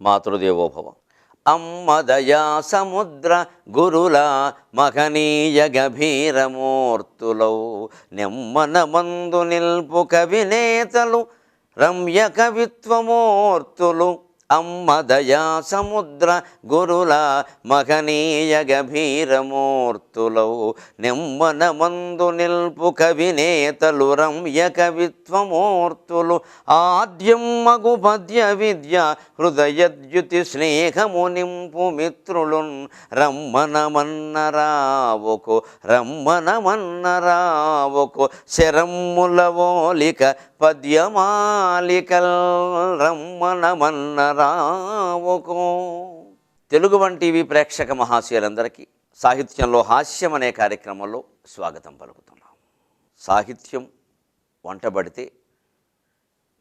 మాతృదేవోభవ. అమ్మదయా సముద్ర గురుల మహనీయ గభీరమూర్తులౌ నెమ్మన మందు నిల్పు కవినేతలు రమ్య కవిత్వమూర్తులు. అమ్మదయా సముద్ర గురుల మహనీయ గభీరమూర్తులౌ నెమ్మన మందు నిల్పు కవినేతలు రమ్య కవిత్వమూర్తులు. ఆద్యం మగు పద్య విద్య హృదయద్యుతి స్నేహము నింపు మిత్రులున్ రమ్మనమన్నరావుకు రమ్మనమన్నరావుకు శరమ్ములవోలిక పద్యమాలికల్ రమ్మనమన్నరావుకు. తెలుగు వన్ టీవీ ప్రేక్షక మహాశయులందరికీ సాహిత్యంలో హాస్యం అనే కార్యక్రమంలో స్వాగతం పలుకుతున్నాం. సాహిత్యం వంటబడితే,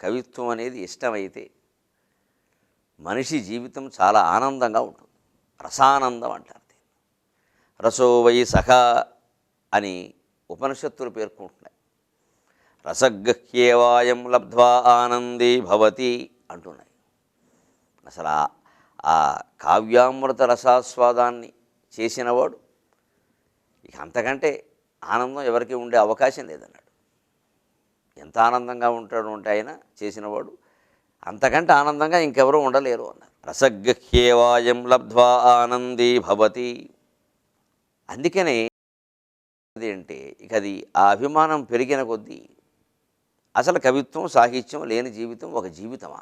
కవిత్వం అనేది ఇష్టమైతే మనిషి జీవితం చాలా ఆనందంగా ఉంటుంది. రసానందం అంటారు దీన్ని. రసో వై సఖా అని ఉపనిషత్తులు పేర్కొంటున్నాయి. రసగహ్యేవాయం లబ్ధ్వా ఆనందీ భవతి అంటున్నాయి. అసలు ఆ కావ్యామృత రసాస్వాదాన్ని చేసినవాడు ఇక అంతకంటే ఆనందం ఎవరికి ఉండే అవకాశం లేదన్నాడు. ఎంత ఆనందంగా ఉంటాడు అంటే ఆయన చేసినవాడు, అంతకంటే ఆనందంగా ఇంకెవరూ ఉండలేరు అన్నారు. రసగహ్యేవాయం లబ్ధ్వా ఆనందీ భవతి. అందుకనే ఏంటి ఇక అది ఆ అభిమానం పెరిగిన కొద్దీ అసలు కవిత్వం సాహిత్యం లేని జీవితం ఒక జీవితమా?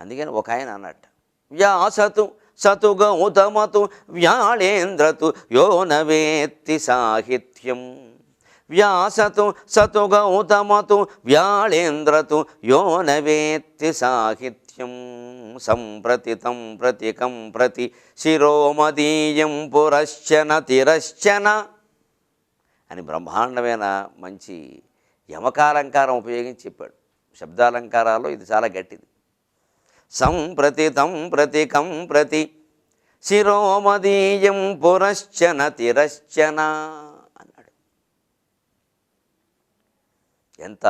అందుకని ఒక ఆయన అన్నట్టు, వ్యాసతు సతు గౌతమతు వ్యాళేంద్రతు యోనవేత్తి సాహిత్యం. వ్యాసతు సతు గౌతమతు వ్యాళేంద్రతు యోనవేత్తి సాహిత్యం. సంప్రతితం ప్రతికం ప్రతి శిరోమదీయం పురశ్చన తిరశ్చన అని బ్రహ్మాండమైన మంచి యమకాలంకారం ఉపయోగించి చెప్పాడు. శబ్దాలంకారాల్లో ఇది చాలా గట్టిది. సంప్రతితం ప్రతికం ప్రతి శిరోమదీయం పురశ్చన తిరశ్చన అన్నాడు. ఎంత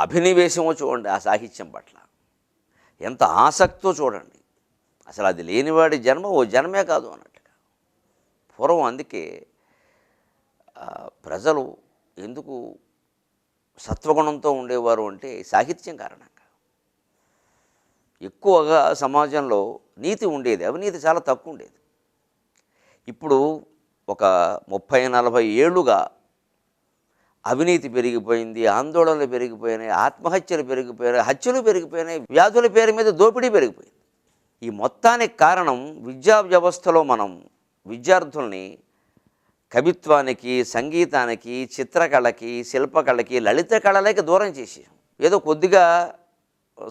అభినివేశమో చూడండి ఆ సాహిత్యం పట్ల, ఎంత ఆసక్తో చూడండి. అసలు అది లేనివాడి జన్మ ఓ జన్మే కాదు అన్నట్టుగా. పూర్వం అందుకే ప్రజలు ఎందుకు సత్వగుణంతో ఉండేవారు అంటే సాహిత్యం కారణంగా. ఎక్కువగా సమాజంలో నీతి ఉండేది, అవినీతి చాలా తక్కువ ఉండేది. ఇప్పుడు ఒక 30-40 ఏళ్ళుగా అవినీతి పెరిగిపోయింది, ఆందోళనలు పెరిగిపోయినాయి, ఆత్మహత్యలు పెరిగిపోయినాయి, హత్యలు పెరిగిపోయినాయి, వ్యాధుల పేరు మీద దోపిడీ పెరిగిపోయింది. ఈ మొత్తానికి కారణం విద్యా వ్యవస్థలో మనం విద్యార్థుల్ని కవిత్వానికి, సంగీతానికి, చిత్రకళకి, శిల్పకళకి, లలిత కళలకి దూరం చేసేసాం. ఏదో కొద్దిగా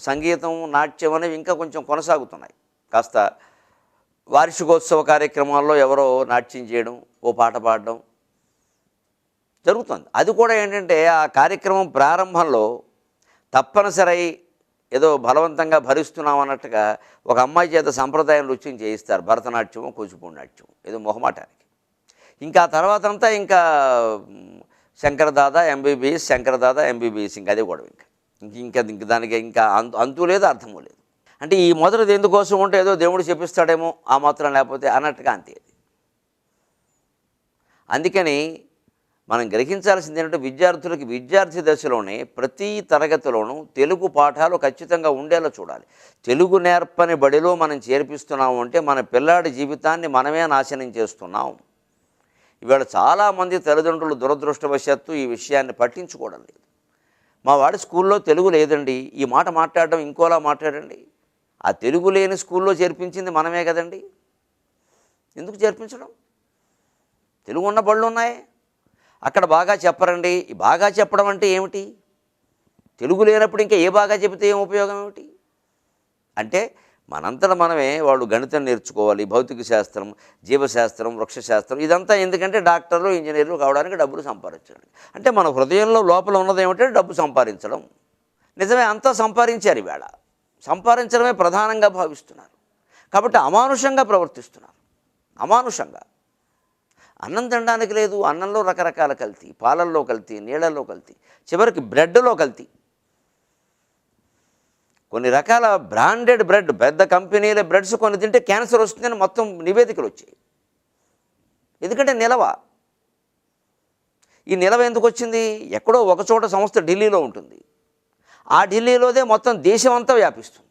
సంగీతం, నాట్యం అనేవి ఇంకా కొంచెం కొనసాగుతున్నాయి. కాస్త వార్షికోత్సవ కార్యక్రమాల్లో ఎవరో నాట్యం చేయడం, ఓ పాట పాడడం జరుగుతుంది. అది కూడా ఏంటంటే ఆ కార్యక్రమం ప్రారంభంలో తప్పనిసరి ఏదో బలవంతంగా భరిస్తున్నాం అన్నట్టుగా ఒక అమ్మాయి చేత సంప్రదాయం నృత్యం చేయిస్తారు, భరతనాట్యమో కూచిపూడి నాట్యం, ఏదో మొహమాటానికి. ఇంకా తర్వాత అంతా ఇంకా శంకరదాదా ఎంబీబీఎస్, శంకరదాదా ఎంబీబీఎస్, ఇంకా అదే కూడా ఇంకా దానికి ఇంకా అంతు లేదు, అర్థమూ లేదు. అంటే ఈ మొదటిది ఎందుకోసం ఉంటే ఏదో దేవుడు చెప్పిస్తాడేమో ఆ మాత్రం, లేకపోతే అన్నట్టుగా అంతే. అందుకని మనం గ్రహించాల్సింది ఏంటంటే విద్యార్థులకి విద్యార్థి దశలోనే ప్రతి తరగతిలోనూ తెలుగు పాఠాలు ఖచ్చితంగా ఉండేలా చూడాలి. తెలుగు నేర్పని బడిలో మనం చేర్పిస్తున్నాము అంటే మన పిల్లాడి జీవితాన్ని మనమే నాశనం చేస్తున్నాం. ఇవాళ చాలామంది తల్లిదండ్రులు దురదృష్టవశాత్తు ఈ విషయాన్ని పట్టించుకోవడం లేదు. మా వాడి స్కూల్లో తెలుగు లేదండి, ఈ మాట మాట్లాడడం ఇంకోలా మాట్లాడండి. ఆ తెలుగు లేని స్కూల్లో చేర్పించింది మనమే కదండి, ఎందుకు చేర్పించడం? తెలుగు ఉన్న బళ్ళు ఉన్నాయి, అక్కడ బాగా చెప్పరండి. బాగా చెప్పడం అంటే ఏమిటి? తెలుగు లేనప్పుడు ఇంకా ఏ బాగా చెబితే ఏం ఉపయోగం ఏమిటి? అంటే మనంతట మనమే వాళ్ళు గణితం నేర్చుకోవాలి, భౌతిక శాస్త్రం, జీవశాస్త్రం, వృక్షశాస్త్రం, ఇదంతా ఎందుకంటే డాక్టర్లు, ఇంజనీర్లు కావడానికి, డబ్బులు సంపాదించడానికి. అంటే మన హృదయంలో లోపల ఉన్నది ఏమిటంటే డబ్బు సంపాదించడం. నిజమే, అంతా సంపాదించారు. ఈవేళ సంపాదించడమే ప్రధానంగా భావిస్తున్నారు. కాబట్టి అమానుషంగా ప్రవర్తిస్తున్నారు. అమానుషంగా అన్నం తినడానికి లేదు, అన్నంలో రకరకాల కల్తీ, పాలల్లో కల్తీ, నీళ్ళల్లో కల్తీ, చివరికి బ్రెడ్లో కల్తీ. కొన్ని రకాల బ్రాండెడ్ బ్రెడ్, పెద్ద కంపెనీల బ్రెడ్స్ కొన్ని తింటే క్యాన్సర్ వస్తుందని మొత్తం నివేదికలు వచ్చాయి. ఎందుకంటే నిలవ. ఈ నిలవ ఎందుకు వచ్చింది? ఎక్కడో ఒకచోట సంస్థ ఢిల్లీలో ఉంటుంది. ఆ ఢిల్లీలోదే మొత్తం దేశం అంతా వ్యాపిస్తుంది.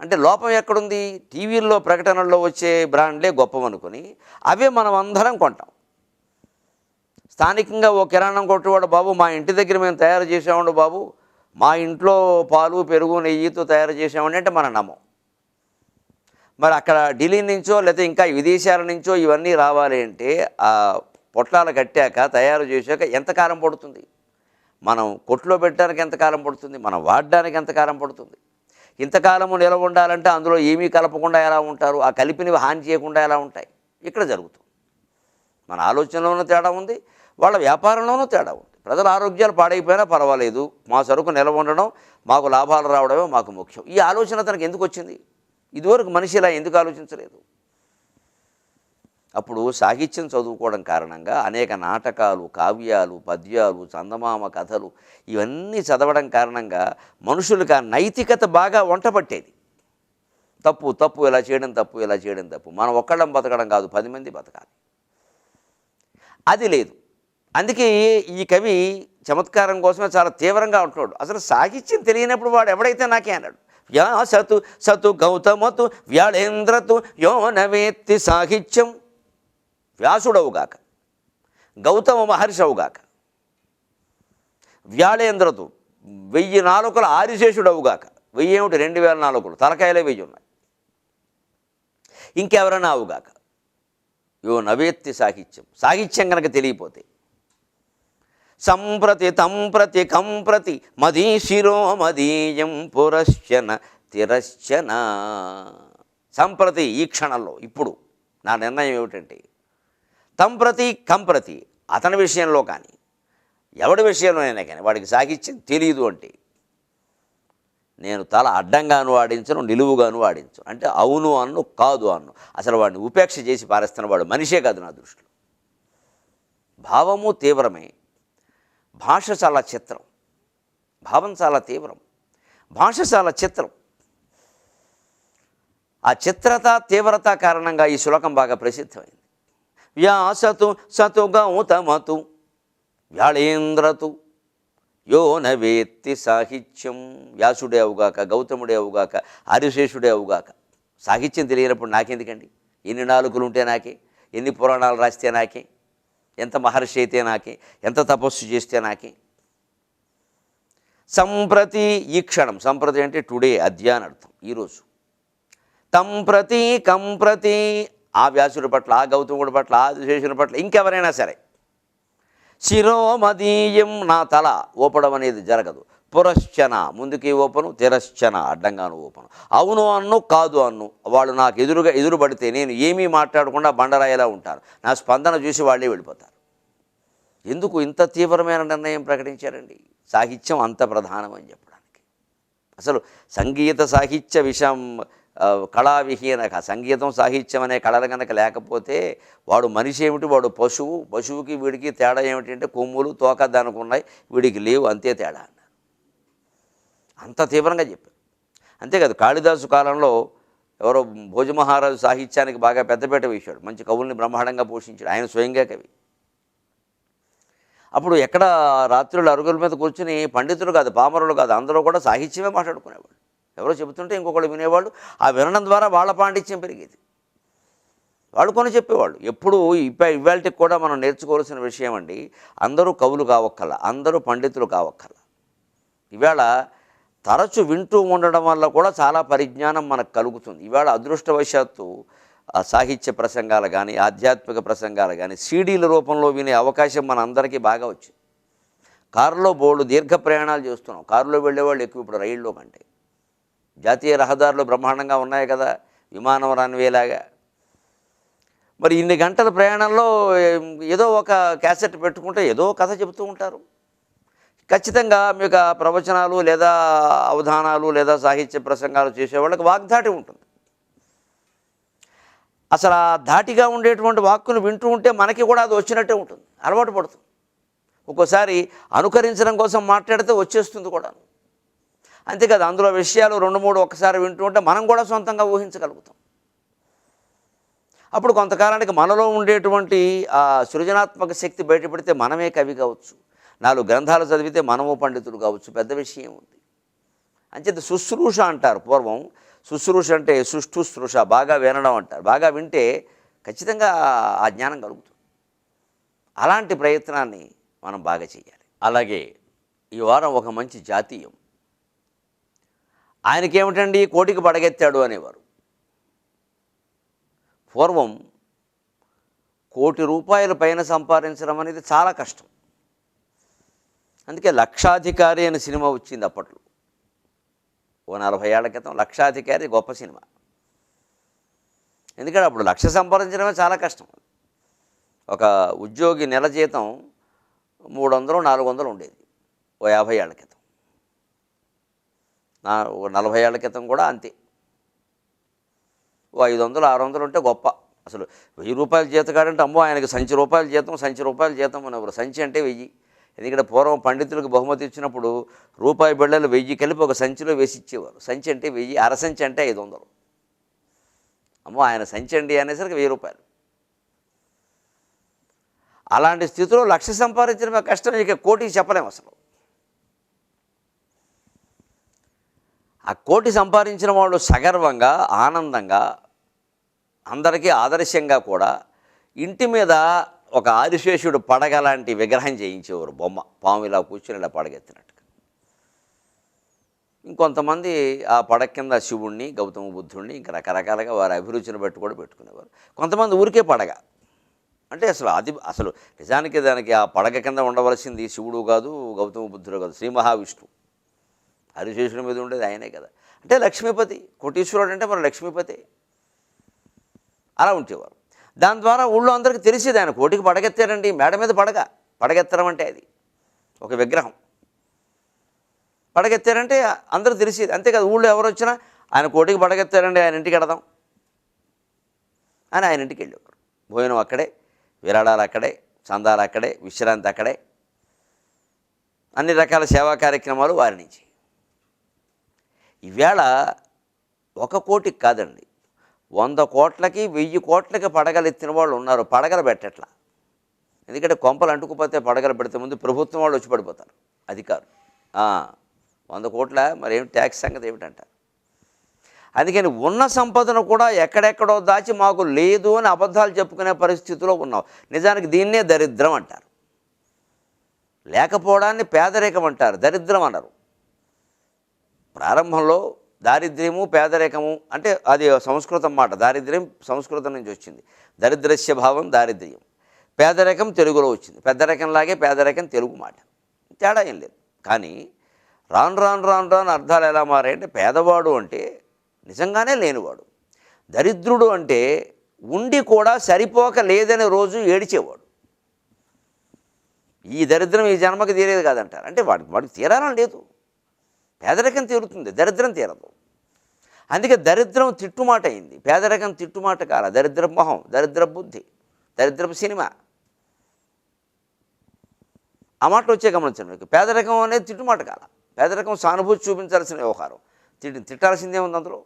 అంటే లోపం ఎక్కడుంది? టీవీల్లో ప్రకటనల్లో వచ్చే బ్రాండ్లే గొప్పవనుకొని అవే మనం అందరం కొంటాం. స్థానికంగా ఓ కిరాణం కొట్టువాడు, బాబు మా ఇంటి దగ్గర మేము తయారు చేసామండి బాబు, మా ఇంట్లో పాలు పెరుగు నెయ్యితో తయారు చేసామండి అంటే మనం నమ్మం. మరి అక్కడ ఢిల్లీ నుంచో లేకపోతే ఇంకా విదేశాల నుంచో ఇవన్నీ రావాలి అంటే ఆ పొట్లాలు కట్టాక తయారు చేశాక ఎంతకాలం పడుతుంది? మనం కొట్లో పెట్టడానికి ఎంతకాలం పడుతుంది? మనం వాడడానికి ఎంతకాలం పడుతుంది? ఇంతకాలము నిలవ ఉండాలంటే అందులో ఏమీ కలపకుండా ఎలా ఉంటారు? ఆ కలిపినవి హాని చేయకుండా ఎలా ఉంటాయి? ఇక్కడ జరుగుతుంది. మన ఆలోచనలోనూ తేడా ఉంది, వాళ్ళ వ్యాపారంలోనూ తేడా ఉంది. ప్రజల ఆరోగ్యాలు పాడైపోయినా పర్వాలేదు, మా సరుకు నిలవ ఉండడం, మాకు లాభాలు రావడమే మాకు ముఖ్యం. ఈ ఆలోచన తనకు ఎందుకు వచ్చింది? ఇదివరకు మనిషి ఇలా ఎందుకు ఆలోచించలేదు? అప్పుడు సాహిత్యం చదువుకోవడం కారణంగా అనేక నాటకాలు, కావ్యాలు, పద్యాలు, చందమామ కథలు ఇవన్నీ చదవడం కారణంగా మనుషులకు ఆ నైతికత బాగా వంటపట్టేది. తప్పు తప్పు, ఇలా చేయడం తప్పు, ఇలా చేయడం తప్పు, మనం ఒక్కళ్ళం బతకడం కాదు, 10 మంది బతకాలి. అది లేదు. అందుకే ఈ కవి చమత్కారం కోసమే చాలా తీవ్రంగా ఉంటున్నాడు. అసలు సాహిత్యం తెలియనప్పుడు వాడు ఎవడైతే నాకే అన్నాడు. వ్యాసతు సతు గౌతమతు వ్యాళేంద్రతు యోనవేత్తి సాహిత్యం. వ్యాసుడవుగాక, గౌతమ మహర్షవుగాక, వ్యాళేంద్రతు 1000 నాలుకల ఆదిశేషుడవుగాక. 1000 ఏమిటి? 2000 నాలుకలు, తలకాయలే 1000 ఉన్నాయి. ఇంకెవరైనా అవుగాక. యో నవేత్తి సాహిత్యం. సాహిత్యం కనుక తెలియపోతే సంప్రతి తంప్రతి కంప్రతి మదీశిరో మదీయం పురశ్చన తిరశ్చన. సంప్రతి ఈ క్షణంలో, ఇప్పుడు నా నిర్ణయం ఏమిటంటే, తంప్రతి కంప్రతి అతని విషయంలో కానీ ఎవడి విషయంలోనైనా కానీ వాడికి సాహిత్యం తెలియదు అంటే నేను తల అడ్డంగాను వాడించను, నిలువుగాను వాడించను. అంటే అవును అన్ను, కాదు అన్ను. అసలు వాడిని ఉపేక్ష చేసి పారేస్తున్న వాడు మనిషే కాదు నా దృష్టిలో. భావము తీవ్రమే, భాష చాలా చిత్రం. భావం చాలా తీవ్రం, భాష చాలా చిత్రం. ఆ చిత్రత తీవ్రత కారణంగా ఈ శ్లోకం బాగా ప్రసిద్ధమైంది. వ్యాసతు సతు గౌతమతు వ్యాళేంద్రతు యో నవేత్తి సాహిత్యం. వ్యాసుడే అవుగాక, గౌతముడే అవుగాక, ఆదిశేషుడే అవుగాక. సాహిత్యం తెలియనప్పుడు నాకెందుకండి? ఎన్ని నాలుకలు ఉంటే నాకే, ఎన్ని పురాణాలు రాస్తే నాకే, ఎంత మహర్షి అయితే నాకే, ఎంత తపస్సు చేస్తే నాకే. సంప్రతి ఈ క్షణం. సంప్రతి అంటే టుడే, అద్య అని అర్థం, ఈరోజు. తంప్రతి కంప్రతి ఆ వ్యాసుడి పట్ల, ఆ గౌతముడి పట్ల, ఆ ఆదిశేషుడి పట్ల, ఇంకెవరైనా సరే. శిరోమదీయం నా తల ఊపడం అనేది జరగదు. పురశ్చన ముందుకి ఊపను, తిరశ్చన అడ్డంగాను ఊపను. అవును అన్ను, కాదు అన్ను. వాళ్ళు నాకు ఎదురుపడితే నేను ఏమీ మాట్లాడకుండా బండరాయిలా ఉంటాను. నా స్పందన చూసి వాళ్ళే వెళ్ళిపోతారు. ఎందుకు ఇంత తీవ్రమైన నిర్ణయం ప్రకటించారండి? సాహిత్యం అంత ప్రధానం అని చెప్పడానికి. అసలు సంగీత సాహిత్య విషయం కళావిహీన, సంగీతం సాహిత్యం అనే కళలు కనుక లేకపోతే వాడు మనిషి ఏమిటి, వాడు పశువు. పశువుకి వీడికి తేడా ఏమిటంటే కొమ్ములు తోక దానికి ఉన్నాయి, వీడికి లేవు, అంతే తేడా అన్నారు. అంత తీవ్రంగా చెప్పారు. అంతేకాదు, కాళిదాసు కాలంలో ఎవరో భోజమహారాజు సాహిత్యానికి బాగా పెద్దపీట వేశాడు, మంచి కవుల్ని బ్రహ్మాండంగా పోషించాడు. ఆయన స్వయంగా కవి. అప్పుడు ఎక్కడ రాత్రులు అరుగుల మీద కూర్చుని పండితులు కాదు, పామరులు కాదు, అందరూ కూడా సాహిత్యమే మాట్లాడుకునేవాళ్ళు. ఎవరో చెబుతుంటే ఇంకొకళ్ళు వినేవాళ్ళు. ఆ వినడం ద్వారా వాళ్ళ పాండిత్యం పెరిగేది. వాళ్ళు కొని చెప్పేవాళ్ళు. ఎప్పుడు ఇవాళకి కూడా మనం నేర్చుకోవాల్సిన విషయం అండి, అందరూ కవులు కావక్కల, అందరూ పండితులు కావక్కల. ఇవాళ తరచు వింటూ ఉండడం వల్ల కూడా చాలా పరిజ్ఞానం మనకు కలుగుతుంది. ఇవాళ అదృష్టవశాత్తు సాహిత్య ప్రసంగాలు కానీ, ఆధ్యాత్మిక ప్రసంగాలు కానీ సీడీల రూపంలో వినే అవకాశం మన అందరికీ బాగా వచ్చింది. కారులో బోర్డు దీర్ఘ ప్రయాణాలు చేస్తున్నాం. కారులో వెళ్ళేవాళ్ళు ఎక్కువ ఇప్పుడు రైల్లో కంటే. జాతీయ రహదారులు బ్రహ్మాండంగా ఉన్నాయి కదా, విమానం రన్వేలాగా. మరి ఇన్ని గంటల ప్రయాణంలో ఏదో ఒక క్యాసెట్ పెట్టుకుంటే ఏదో కథ చెబుతూ ఉంటారు. ఖచ్చితంగా మీకు ప్రవచనాలు లేదా అవధానాలు లేదా సాహిత్య ప్రసంగాలు చేసేవాళ్ళకి వాగ్ధాటి ఉంటుంది. అసలు ఆ ధాటిగా ఉండేటువంటి వాక్కును వింటూ ఉంటే మనకి కూడా అది వచ్చినట్టే ఉంటుంది, అలవాటు పడుతుంది. ఒక్కోసారి అనుకరించడం కోసం మాట్లాడితే వచ్చేస్తుంది కూడా. అంతేకాదు అందులో విషయాలు 2, 3 ఒక్కసారి వింటూ ఉంటే మనం కూడా సొంతంగా ఊహించగలుగుతాం. అప్పుడు కొంతకాలానికి మనలో ఉండేటువంటి ఆ సృజనాత్మక శక్తి బయటపడితే మనమే కవి కావచ్చు. 4 గ్రంథాలు చదివితే మనము పండితులు కావచ్చు. పెద్ద విషయం ఉంది. అంచేత శుశ్రూష అంటారు పూర్వం. శుశ్రూష అంటే సుష్ఠుశ్రూష, బాగా వినడం అంటారు. బాగా వింటే ఖచ్చితంగా ఆ జ్ఞానం కలుగుతుంది. అలాంటి ప్రయత్నాన్ని మనం బాగా చేయాలి. అలాగే ఈ వారం ఒక మంచి జాతీయం. ఆయనకేమిటండి కోటికి పడగెత్తాడు అనేవారు. పూర్వం ₹1,00,00,000 పైన సంపాదించడం అనేది చాలా కష్టం. అందుకే లక్షాధికారి అనే సినిమా వచ్చింది అప్పట్లో. ఓ 40 ఏళ్ల క్రితం లక్షాధికారి గొప్ప సినిమా. ఎందుకంటే అప్పుడు లక్ష సంపాదించడమే చాలా కష్టం. ఒక ఉద్యోగి నెల జీతం 300, 400 ఉండేది ఓ 50 ఏళ్ల క్రితం. 40 ఏళ్ల క్రితం కూడా అంతే. ఓ 500, 600 ఉంటే గొప్ప. అసలు ₹1000 జీతగాడంటే అమ్మో ఆయనకి సంచి రూపాయల జీతం అనేవారు. సంచి అంటే 1000. ఎందుకంటే పూర్వం పండితులకు బహుమతి ఇచ్చినప్పుడు రూపాయి బిళ్ళలు 1000 కలిపి ఒక సంచిలో వేసి ఇచ్చేవారు. సంచి అంటే 1000, అరసంచి అంటే 500. అమ్మో ఆయన సంచి అండి అనేసరికి ₹1000. అలాంటి స్థితిలో లక్ష సంపాదించడమే కష్టం, ఇక కోటికి చెప్పలేము అసలు. ఆ కోటి సంపాదించిన వాళ్ళు సగర్వంగా, ఆనందంగా, అందరికీ ఆదర్శంగా కూడా ఇంటి మీద ఒక ఆదిశేషుడు పడగ లాంటి విగ్రహం చేయించేవారు. బొమ్మ పాము ఇలా కూర్చుని ఇలా పడగెత్తినట్టుగా. ఇంకొంతమంది ఆ పడగ కింద శివుణ్ణి, గౌతమ బుద్ధుణ్ణి, ఇంకా రకరకాలుగా వారి అభిరుచిని బట్టి కూడా పెట్టుకునేవారు. కొంతమంది ఊరికే పడగ అంటే అసలు నిజానికి దానికి ఆ పడగ కింద ఉండవలసింది శివుడు కాదు, గౌతమ బుద్ధుడు కాదు, శ్రీ మహావిష్ణువు. ఆదిశేషుడి మీద ఉండేది ఆయనే కదా. అంటే లక్ష్మీపతి, కోటీశ్వరుడు అంటే మరి లక్ష్మీపతి. అలా ఉంచేవారు. దాని ద్వారా ఊళ్ళో అందరికీ తెలిసేది ఆయన కోటికి పడగెత్తారండి. మేడ మీద పడగెత్తడం అంటే అది ఒక విగ్రహం. పడగెత్తారంటే అందరూ తెలిసేది. అంతేకాదు ఊళ్ళో ఎవరు వచ్చినా ఆయన కోటికి పడగెత్తారండి, ఆయన ఇంటికి వెడదాం అని ఆయన ఇంటికి వెళ్ళేవారు. భోజనం అక్కడే, విరాళాలు అక్కడే, చందాలు అక్కడే, విశ్రాంతి అక్కడే, అన్ని రకాల సేవా కార్యక్రమాలు వారి నుంచి. ఈవేళ 1 కోటికి కాదండి, 100 కోట్లకి 1000 కోట్లకి పడగలు ఎత్తిన వాళ్ళు ఉన్నారు. పడగలు పెట్టట్లా. ఎందుకంటే కొంపలు అంటుకుపోతే పడగలు పెడితే ముందు ప్రభుత్వం వాళ్ళు వచ్చి పడిపోతారు అధికారులు. 100 కోట్ల మరి ఏమి ట్యాక్స్ సంగతి ఏమిటంటారు. అందుకని ఉన్న సంపదను కూడా ఎక్కడెక్కడో దాచి మాకు లేదు అని అబద్ధాలు చెప్పుకునే పరిస్థితిలో ఉన్నాం. నిజానికి దీన్నే దరిద్రం అంటారు. లేకపోవడాన్ని పేదరికం అంటారు, దరిద్రం అన్నారు. ప్రారంభంలో దారిద్ర్యము, పేదరికము అంటే అది సంస్కృతం మాట. దారిద్ర్యం సంస్కృతం నుంచి వచ్చింది. దరిద్రస్య భావం దారిద్ర్యం. పేదరికం తెలుగులో వచ్చింది. పెద్దరికంలాగే పేదరికం తెలుగు మాట, తేడా ఏం లేదు. కానీ రాను రాను రాను రాను అర్థాలు ఎలా మారాయంటే పేదవాడు అంటే నిజంగానే లేనివాడు, దరిద్రుడు అంటే ఉండి కూడా సరిపోక లేదనే రోజు ఏడిచేవాడు. ఈ దరిద్రం ఈ జన్మకి తీరేది కాదంటారు. అంటే వాడికి తీరాలని లేదు. పేదరికం తీరుతుంది, దరిద్రం తీరదు. అందుకే దరిద్రం తిట్టుమాట అయింది. పేదరికం తిట్టుమాట కాల. దరిద్రపు మొహం, దరిద్ర బుద్ధి, దరిద్రపు సినిమా, ఆ మాటలు వచ్చే గమనించండి మీకు. పేదరికం అనేది తిట్టుమాట కాల. పేదరికం సానుభూతి చూపించాల్సిన వ్యవహారం. తిట్టాల్సిందే ఉంది అందులో.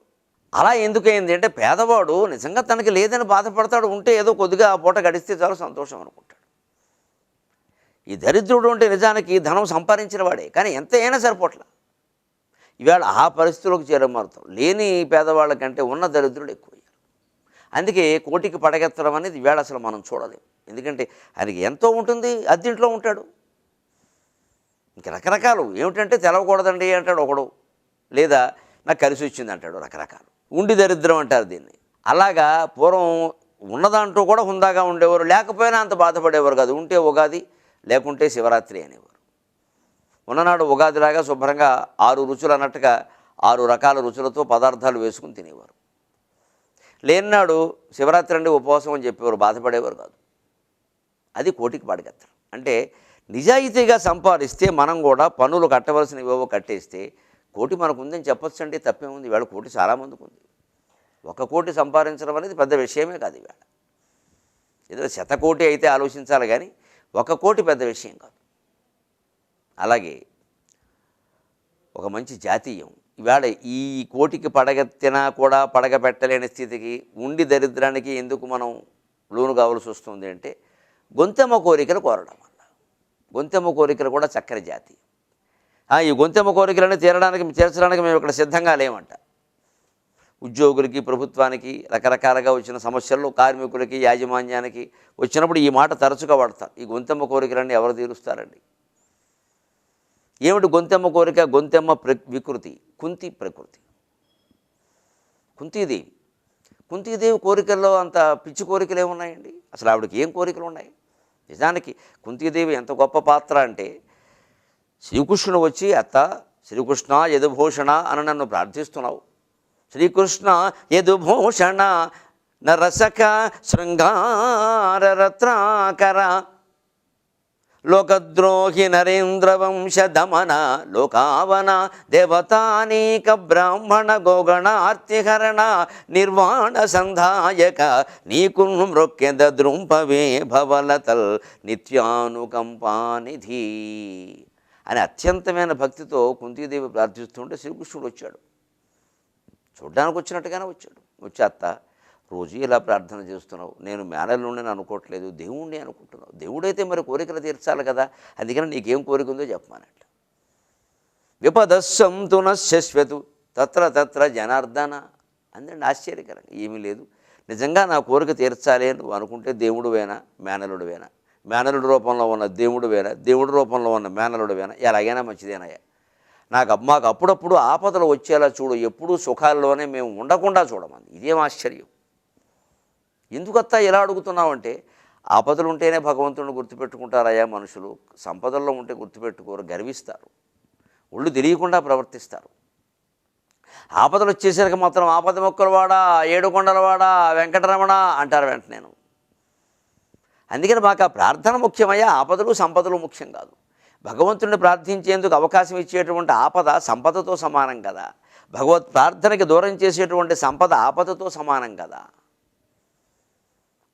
అలా ఎందుకయింది అంటే పేదవాడు నిజంగా తనకి లేదని బాధపడతాడు. ఉంటే ఏదో కొద్దిగా ఆ పూట గడిస్తే చాలా సంతోషం అనుకుంటాడు. ఈ దరిద్రుడు అంటే నిజానికి ధనం సంపాదించిన వాడే, కానీ ఎంత అయినా సరిపోట్ల. ఈవేళ ఆ పరిస్థితులకు చేరమారుతాం. లేని పేదవాళ్ళ కంటే ఉన్న దరిద్రుడు ఎక్కువయ్యారు. అందుకే కోటికి పడగెత్తడం అనేది ఈవేళ అసలు మనం చూడలేము. ఎందుకంటే ఆయనకి ఎంతో ఉంటుంది, అద్దెంట్లో ఉంటాడు. ఇంక రకరకాలు ఏమిటంటే తెలవకూడదండి అంటాడు ఒకడు, లేదా నాకు కలిసి వచ్చింది అంటాడు. రకరకాలు ఉండి దరిద్రం అంటారు దీన్ని. అలాగా పూర్వం ఉన్నదాంట్లో కూడా హుందాగా ఉండేవారు, లేకపోయినా అంత బాధపడేవారు కాదు. ఉంటే ఉగాది, లేకుంటే శివరాత్రి అనేవారు. ఉన్ననాడు ఉగాదిలాగా శుభ్రంగా 6 రుచులు అన్నట్టుగా 6 రకాల రుచులతో పదార్థాలు వేసుకుని తినేవారు. లేనినాడు శివరాత్రి అంటే ఉపవాసం అని చెప్పేవారు, బాధపడేవారు కాదు. అది కోటికి పడగెత్తడం అంటే. నిజాయితీగా సంపాదిస్తే మనం కూడా పన్నులు కట్టవలసినవేవో కట్టేస్తే కోటి మనకు ఉందని చెప్పొచ్చు అండి, తప్పేముంది. ఈవేళ కోటి చాలామందికి ఉంది. 1 కోటి సంపాదించడం అనేది పెద్ద విషయమే కాదు. ఈవేళ ఏదో 100 కోటి అయితే ఆలోచించాలి, కానీ 1 కోటి పెద్ద విషయం కాదు. అలాగే ఒక మంచి జాతీయం. ఇవాళ ఈ కోటికి పడగెత్తినా కూడా పడగ పెట్టలేని స్థితికి ఉండి దరిద్రానికి ఎందుకు మనం లోను కావాల్సి వస్తుంది అంటే గొంతెమ్మ కోరికలు కోరడం వల్ల. గొంతెమ్మ కోరికలు కూడా చక్కని జాతి. ఈ గొంతెమ్మ కోరికలను తీర్చడానికి మేము ఇక్కడ సిద్ధంగా లేమంట. ఉద్యోగులకి, ప్రభుత్వానికి రకరకాలుగా వచ్చిన సమస్యల్లో కార్మికులకి, యాజమాన్యానికి వచ్చినప్పుడు ఈ మాట తరచుగా వాడతారు. ఈ గొంతెమ్మ కోరికలన్నీ ఎవరు తీరుస్తారండి? ఏమిటి గొంతెమ్మ కోరిక? గొంతెమ్మ వికృతి, కుంతి ప్రకృతి. కుంతీదేవి కోరికల్లో అంత పిచ్చి కోరికలు ఏమున్నాయండి? అసలు ఆవిడకి ఏం కోరికలు ఉన్నాయి? నిజానికి కుంతీదేవి ఎంత గొప్ప పాత్ర అంటే, శ్రీకృష్ణుడు వచ్చి అత్త శ్రీకృష్ణ యదుభూషణ అని నన్ను ప్రార్థిస్తున్నావు, శ్రీకృష్ణ యదుభూషణ నరసక శృంగార రత్నాకర లోకద్రోహి నరేంద్రవంశ దమన లోకావన దేవతానీక బ్రాహ్మణ గోగణార్తిహరణ నిర్వాణ సంధాయక నీకు మృక్కెద ద్రుంపవే భవలతల్ నిత్యానుకంపానిధి అని అత్యంతమైన భక్తితో కుంతీదేవి ప్రార్థిస్తుంటే శ్రీకృష్ణుడు వచ్చాడు. చూడ్డానికి వచ్చినట్టుగానే వచ్చాడు. వచ్చి అత్త రోజు ఇలా ప్రార్థన చేస్తున్నావు, నేను మేనల్లుండి అనుకోవట్లేదు, దేవుణ్ణి అనుకుంటున్నావు. దేవుడైతే మరి కోరికలు తీర్చాలి కదా, అందుకని నీకేం కోరిక ఉందో చెప్పమానట్టు. విపదస్సంతు నశ్యశ్వతు తత్ర తత్ర జనార్దన అందండి. ఆశ్చర్యకరంగా ఏమీ లేదు, నిజంగా నా కోరిక తీర్చాలి నువ్వు అనుకుంటే దేవుడువేనా మేనలుడువేనా, మేనలుడి రూపంలో ఉన్న దేవుడువేనా, దేవుడి రూపంలో ఉన్న మేనలుడువేనా, ఎలాగైనా మంచిదేనయ్యా. మాకు అప్పుడప్పుడు ఆపదలు వచ్చేలా చూడు, ఎప్పుడూ సుఖాల్లోనే మేము ఉండకుండా చూడమంది. ఇదేం ఆశ్చర్యం. ఎందుకత్తా ఇలా అడుగుతున్నావంటే, ఆపదలు ఉంటేనే భగవంతుడిని గుర్తుపెట్టుకుంటారయ్యా మనుషులు, సంపదల్లో ఉంటే గుర్తుపెట్టుకోరు, గర్విస్తారు, ఒళ్ళు తెలియకుండా ప్రవర్తిస్తారు. ఆపదలు వచ్చేసరికి మాత్రం ఆపద మొక్కలవాడా, ఏడుకొండలవాడా, వెంకటరమణ అంటారు వెంటనే. అందుకని మాకు ఆ ప్రార్థన ముఖ్యమయ్యా, ఆపదలు సంపదలు ముఖ్యం కాదు. భగవంతుడిని ప్రార్థించేందుకు అవకాశం ఇచ్చేటువంటి ఆపద సంపదతో సమానం కదా, భగవత్ ప్రార్థనకి దూరం చేసేటువంటి సంపద ఆపదతో సమానం కదా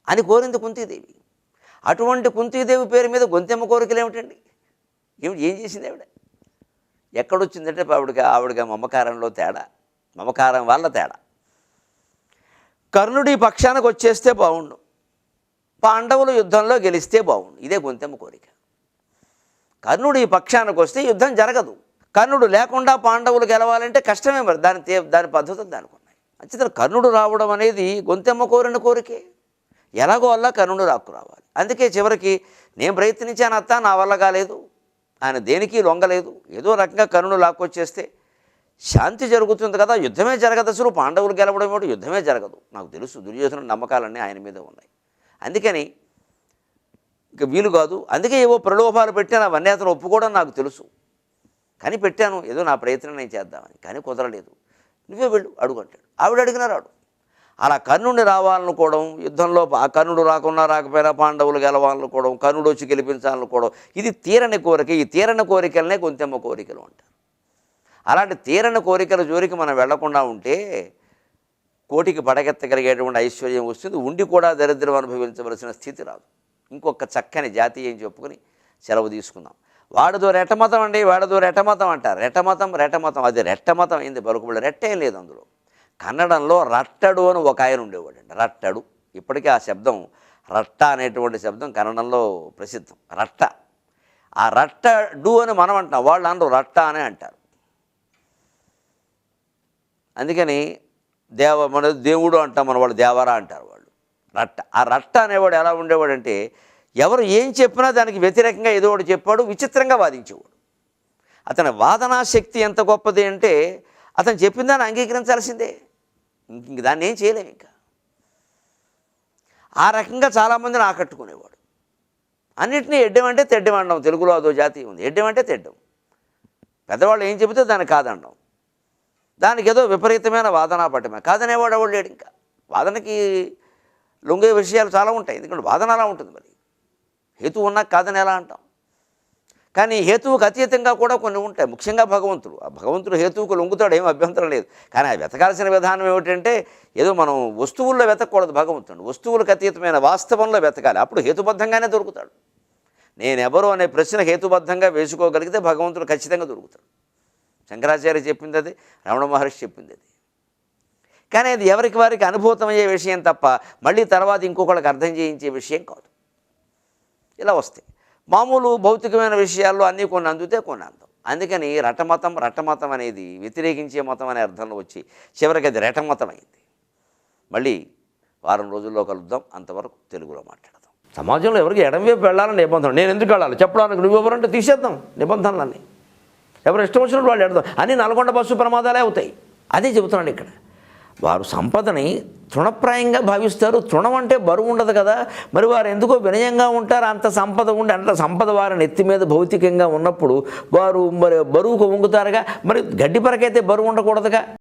అని కోరింది కుంతీదేవి. అటువంటి కుంతీదేవి పేరు మీద గొంతెమ్మ కోరికలు ఏమిటండి? ఏం చేసింది ఆవిడ? ఎక్కడొచ్చిందంటే ఆవిడకి మమకారంలో తేడా, మమకారం వల్ల తేడా. కర్ణుడి పక్షానికి వచ్చేస్తే బాగుండు, పాండవులు యుద్ధంలో గెలిస్తే బాగుండు, ఇదే గొంతెమ్మ కోరిక. కర్ణుడు ఈ పక్షానికి వస్తే యుద్ధం జరగదు, కర్ణుడు లేకుండా పాండవులు గెలవాలంటే కష్టమే. మరి దాని పద్ధతులు దానికి ఉన్నాయి. అంచేత కర్ణుడు రావడం అనేది గొంతెమ్మ కోరిన కోరికే. ఎలాగో వల్ల కర్ణుడు రావాలి. అందుకే చివరికి నేను ప్రయత్నించాను అత్త, నా వల్ల కాలేదు, ఆయన దేనికి లొంగలేదు. ఏదో రకంగా కర్ణుడు లాక్కొచ్చేస్తే శాంతి జరుగుతుంది కదా, యుద్ధమే జరగదు. అసలు పాండవులు గెలవడం ఏమిటి, యుద్ధమే జరగదు. నాకు తెలుసు దుర్యోధన నమ్మకాలన్నీ ఆయన మీద ఉన్నాయి. అందుకని ఇక వీలు కాదు. అందుకే ఏవో ప్రలోభాలు పెట్టాను, అవన్నీ అతను ఒప్పుకోవడం నాకు తెలుసు. కానీ పెట్టాను, ఏదో నా ప్రయత్నం నేను చేద్దామని, కానీ కుదరలేదు. నువ్వే వెళ్ళు అడుగు అంటాడు. ఆవిడ అడిగినా రాడు. అలా కర్ణుడిని రావాలనుకోవడం, యుద్ధంలో ఆ కర్ణుడు రాకపోయినా పాండవులు గెలవాలనుకోవడం, కర్ణుడు వచ్చి గెలిపించాలనుకోవడం, ఇది తీరని కోరిక. ఈ తీరని కోరికలనే గొంతెమ్మ కోరికలు అంటారు. అలాంటి తీరని కోరికల జోలికి మనం వెళ్లకుండా ఉంటే కోటికి పడగెత్తగలిగేటువంటి ఐశ్వర్యం వస్తుంది, ఉండి కూడా దరిద్రం అనుభవించవలసిన స్థితి రాదు. ఇంకొక చక్కని జాతీయం చెప్పుకొని సెలవు తీసుకుందాం. వాడదో రెట్టమతం అండి, వాడదో రెట్టమతం అంటారు. రెట్టమతం అది రెట్టమతం అయింది, పలుకుబడి రెట్టేం లేదు అందులో. కన్నడంలో రట్టడు అని ఒక ఆయన ఉండేవాడండి, రట్టడు. ఇప్పటికీ ఆ శబ్దం రట్ట అనేటువంటి శబ్దం కన్నడంలో ప్రసిద్ధం, రట్ట. ఆ రట్టడు అని మనం అంటాం, వాళ్ళు అందరూ రట్ట అనే అంటారు. అందుకని మన దేవుడు అంటాం, మన వాళ్ళు దేవరా అంటారు వాళ్ళు. రట్ట. ఆ రట్ట అనేవాడు ఎలా ఉండేవాడంటే, ఎవరు ఏం చెప్పినా దానికి వ్యతిరేకంగా ఏదో ఒకటి చెప్పాడు, విచిత్రంగా వాదించేవాడు. అతని వాదనా శక్తి ఎంత గొప్పది అంటే, అతను చెప్పిన దాన్ని అంగీకరించాల్సిందే, ఇంక దాన్ని ఏం చేయలేము. ఇంకా ఆ రకంగా చాలామందిని ఆకట్టుకునేవాడు. అన్నింటినీ ఎడ్డమంటే తెడ్డమండం, తెలుగులో అదో జాతి ఉంది. ఎడ్డమంటే తెడ్డం, పెద్దవాళ్ళు ఏం చెబితే దాన్ని కాదండం, దానికి ఏదో విపరీతమైన వాదనా పట్టమే. కాదనేవాడు ఎవడు లేడు. ఇంకా వాదనకి లొంగే విషయాలు చాలా ఉంటాయి, ఎందుకంటే వాదన అలా ఉంటుంది. మరి హేతువు ఉన్నా కాదని ఎలా అంటాం? కానీ హేతువుకు అతీతంగా కూడా కొన్ని ఉంటాయి. ముఖ్యంగా భగవంతుడు హేతువుకు లొంగుతాడు, ఏం అభ్యంతరం లేదు. కానీ ఆ వెతకాల్సిన విధానం ఏమిటంటే, ఏదో మనం వస్తువుల్లో వెతకూడదు భగవంతుడు, వస్తువులకు అతీతమైన వాస్తవంలో వెతకాలి. అప్పుడు హేతుబద్ధంగానే దొరుకుతాడు. నేనెవరు అనే ప్రశ్న హేతుబద్ధంగా వేసుకోగలిగితే భగవంతుడు ఖచ్చితంగా దొరుకుతాడు. శంకరాచార్య చెప్పింది అది, రమణ మహర్షి చెప్పింది అది. కానీ అది ఎవరికి వారికి అనుభూతమయ్యే విషయం తప్ప మళ్ళీ తర్వాత ఇంకొకళ్ళకి అర్థం చేయించే విషయం కాదు. ఇలా వస్తాయి మామూలు భౌతికమైన విషయాల్లో అన్నీ కొన్ని అందుతే కొన్ని అందం. అందుకని రటమతం అనేది వ్యతిరేకించే మతం అనే అర్థంలో వచ్చి చివరికి అది రెటమతం అయింది. మళ్ళీ వారం రోజుల్లో కలుద్దాం. అంతవరకు తెలుగులో మాట్లాడదాం. సమాజంలో ఎవరికి ఎడంవైపు వెళ్ళాలని నిబంధన, నేను ఎందుకు వెళ్ళాలి చెప్పడానికి, నువ్వెవరంటే తీసేద్దాం నిబంధనలన్నీ, ఎవరు ఇష్టం వచ్చినట్టు వాళ్ళు ఎడదాం. అన్నీ నల్గొండ బస్సు ప్రమాదాలే అవుతాయి. అదే చెబుతున్నాను ఇక్కడ. వారు సంపదని తృణప్రాయంగా భావిస్తారు. తృణం అంటే బరువు ఉండదు కదా, మరి వారు ఎందుకో వినయంగా ఉంటారు. అంత సంపద ఉండి అంత సంపద వారి నెత్తి మీద భౌతికంగా ఉన్నప్పుడు వారు మరి బరువుకు వంగుతారుగా. మరి గడ్డి పరకైతే బరువు ఉండకూడదుగా.